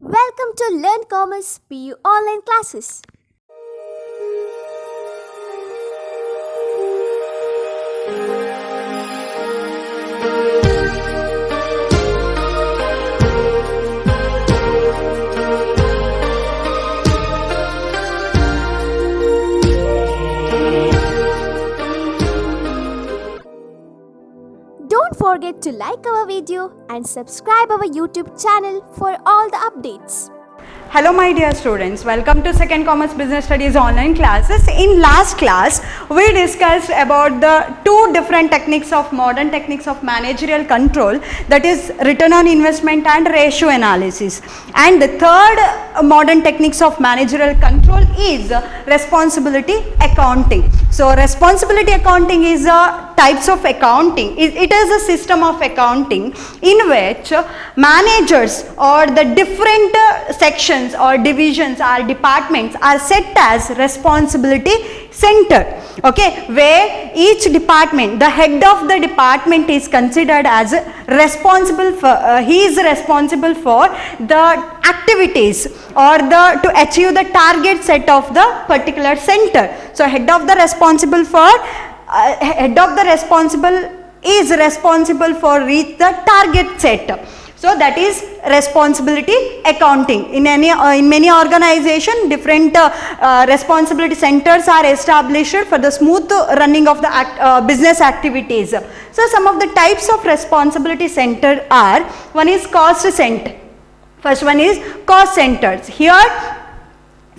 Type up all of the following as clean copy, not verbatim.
Welcome to Learn Commerce PU online classes. Don't forget to like our video and subscribe our YouTube channel for all the updates. Hello my dear students, welcome to Second Commerce Business Studies online classes. In last class, we discussed about the two different techniques of modern techniques of managerial control, that is return on investment and ratio analysis. And the third modern techniques of managerial control is responsibility accounting. So responsibility accounting is a types of accounting. It is a system of accounting in which managers or the different sections or divisions or departments are set as responsibility center. Okay, where each department, the head of the department is considered as responsible for, he is responsible for the activities or to achieve the target set of the particular center. So head of the responsible is responsible for reach the target set. So that is responsibility accounting. In many organizations, different responsibility centers are established for the smooth running of the business activities. So some of the types of responsibility center are, one is cost center. First one is cost centers. Here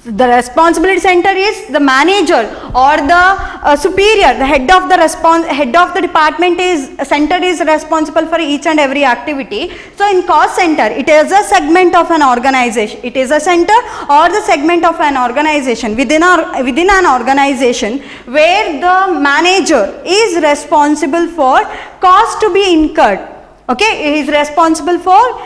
the responsibility center is the manager or the superior, the head of the department center is responsible for each and every activity. So in cost center, it is a segment of an organization. It is a center or the segment of an organization within an organization where the manager is responsible for cost to be incurred. Okay, he is responsible for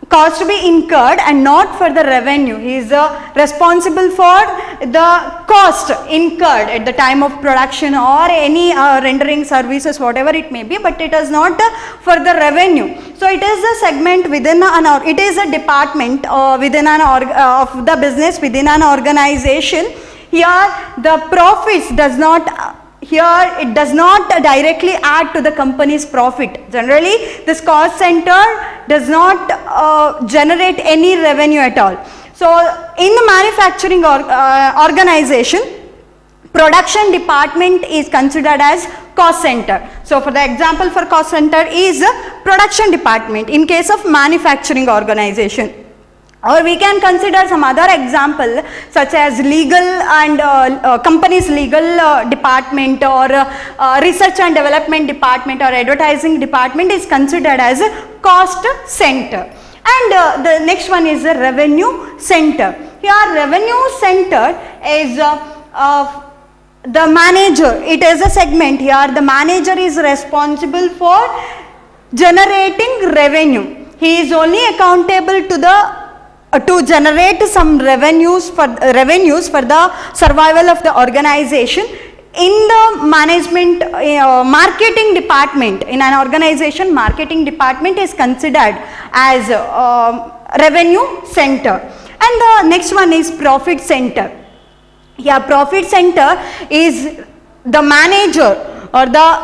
cost to be incurred and not for the revenue. He is responsible for the cost incurred at the time of production or any rendering services, whatever it may be, but it is not for the revenue. So it is a segment within it is a department within of the business within an organization. Here the profits does not directly add to the company's profit. Generally, this cost center does not generate any revenue at all. So, in the manufacturing organization, production department is considered as cost center. So, for the example for cost center is production department in case of manufacturing organization. Or we can consider some other example such as legal and company's legal department or research and development department or advertising department is considered as a cost center. And the next one is the revenue center. Here revenue center is the manager. It is a segment. Here the manager is responsible for generating revenue. He is only accountable to generate some revenues for the survival of the organization. In the management marketing department, in an organization, marketing department is considered as revenue center. And the next one is profit center. Here profit center is the manager or the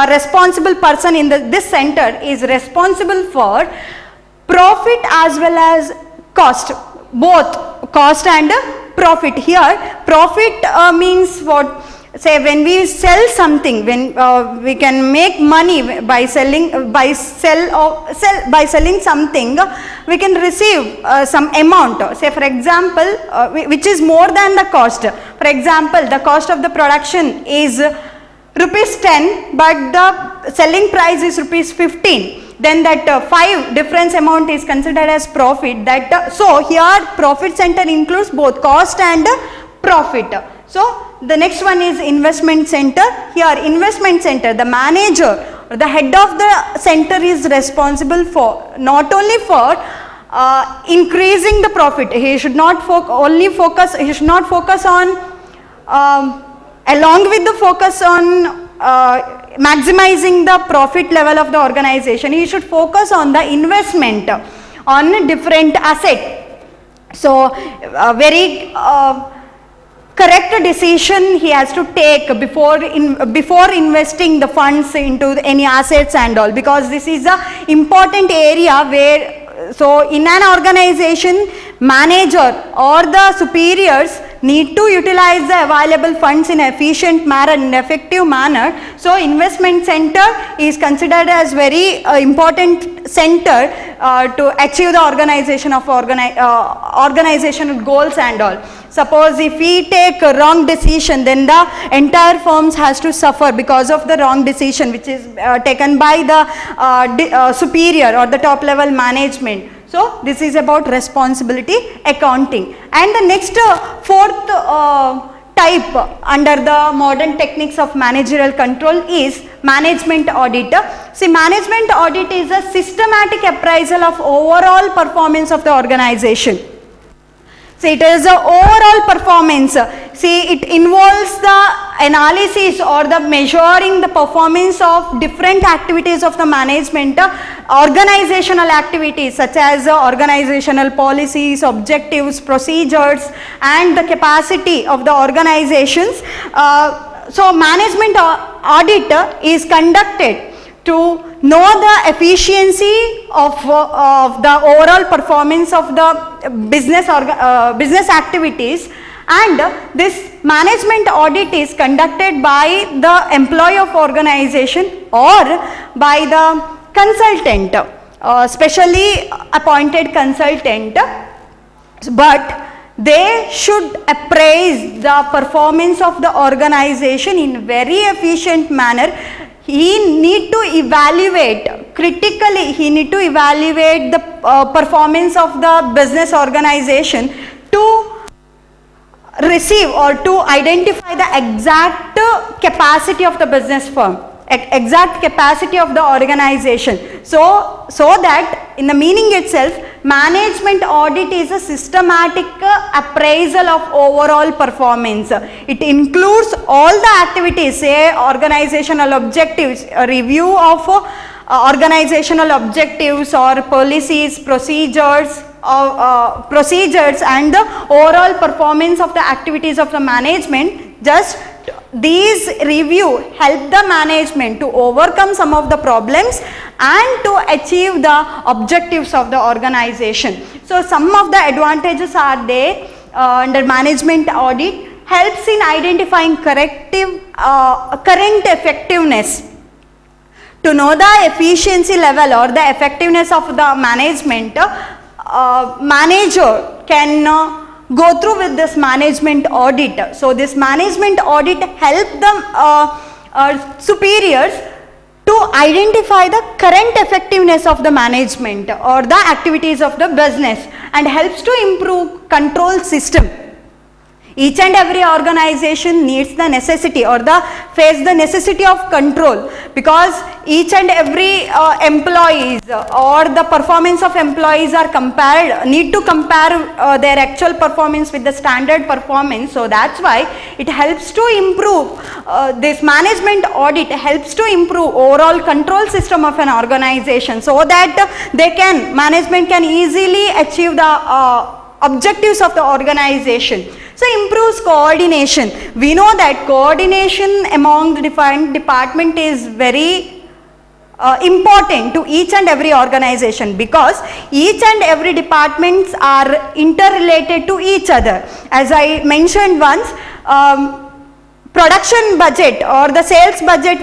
responsible person in this center is responsible for profit as well as cost, both cost and profit. Here profit means what? Say when we sell something, when we can make money by selling something, we can receive some amount. Say for example, which is more than the cost. For example, the cost of the production is rupees 10, but the selling price is rupees 15. Then that 5 difference amount is considered as profit. So here profit center includes both cost and profit. So the next one is investment center. Here investment center, the manager or the head of the center is responsible for not only for increasing the profit. He should not focus on along with the focus on maximizing the profit level of the organization. He should focus on the investment on different asset. So very correct decision he has to take before investing the funds into any assets and all, because this is a important area where, so in an organization, manager or the superiors need to utilize the available funds in efficient manner and effective manner. So investment center is considered as very important center to achieve the organizational goals and all. Suppose if we take a wrong decision, then the entire firms has to suffer because of the wrong decision which is taken by the superior or the top level management. So this is about responsibility accounting. And the next fourth type under the modern techniques of managerial control is management audit. See, management audit is a systematic appraisal of overall performance of the organization. So it is the overall performance. See, it involves the analysis or the measuring the performance of different activities of the management, organizational activities such as organizational policies, objectives, procedures, and the capacity of the organizations. So management audit is conducted to know the efficiency of the overall performance of the business activities, and this management audit is conducted by the employee of organization or by the consultant, specially appointed consultant, but they should appraise the performance of the organization in very efficient manner. He need to evaluate critically, he need to evaluate the performance of the business organization to receive or to identify the exact capacity of the business firm, exact capacity of the organization. So that in the meaning itself, management audit is a systematic appraisal of overall performance. It includes all the activities, say organizational objectives, a review of organizational objectives or policies, procedures and the overall performance of the activities of the management. Just these review help the management to overcome some of the problems and to achieve the objectives of the organization. So some of the advantages are there under management audit. Helps in identifying current effectiveness. To know the efficiency level or the effectiveness of the management, manager can go through with this management audit. So this management audit help the superiors to identify the current effectiveness of the management or the activities of the business, and helps to improve control system. Each and every organization needs the necessity or face the necessity of control, because each and every employees or the performance of employees are need to compare their actual performance with the standard performance. So that's why it helps to improve, this management audit helps to improve overall control system of an organization, so that management can easily achieve the objectives of the organization. So improves coordination. We know that coordination among the different department is very important to each and every organization, because each and every departments are interrelated to each other. As I mentioned once, production budget or the sales budget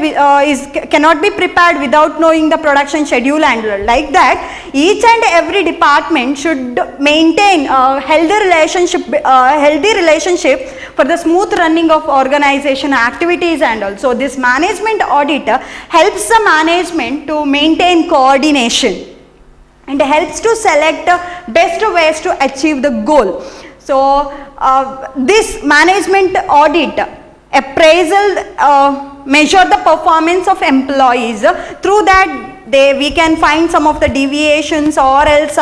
cannot be prepared without knowing the production schedule, and like that each and every department should maintain a healthy relationship for the smooth running of organization activities and all. So this management audit helps the management to maintain coordination and helps to select best ways to achieve the goal. So this management audit appraisal measure the performance of employees. Through that we can find some of the deviations, or else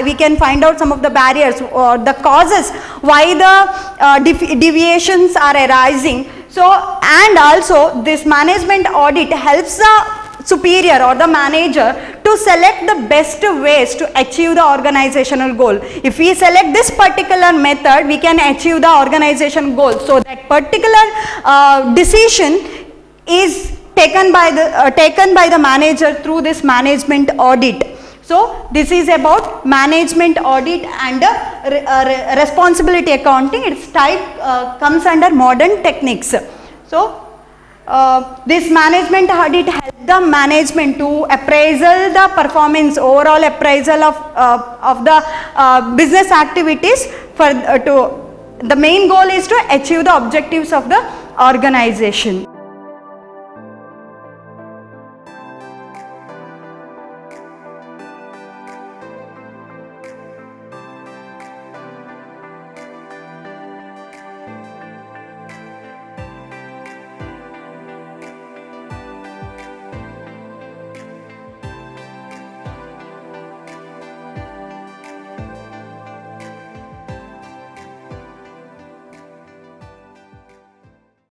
we can find out some of the barriers or the causes why the deviations are arising. So, and also this management audit helps the superior or the manager to select the best ways to achieve the organizational goal. If we select this particular method, we can achieve the organization goal. So that particular decision is taken by the manager through this management audit. So this is about management audit and responsibility accounting. Its type comes under modern techniques. So this management audit helps the management to appraisal the performance, overall appraisal of the business activities. The main goal is to achieve the objectives of the organization.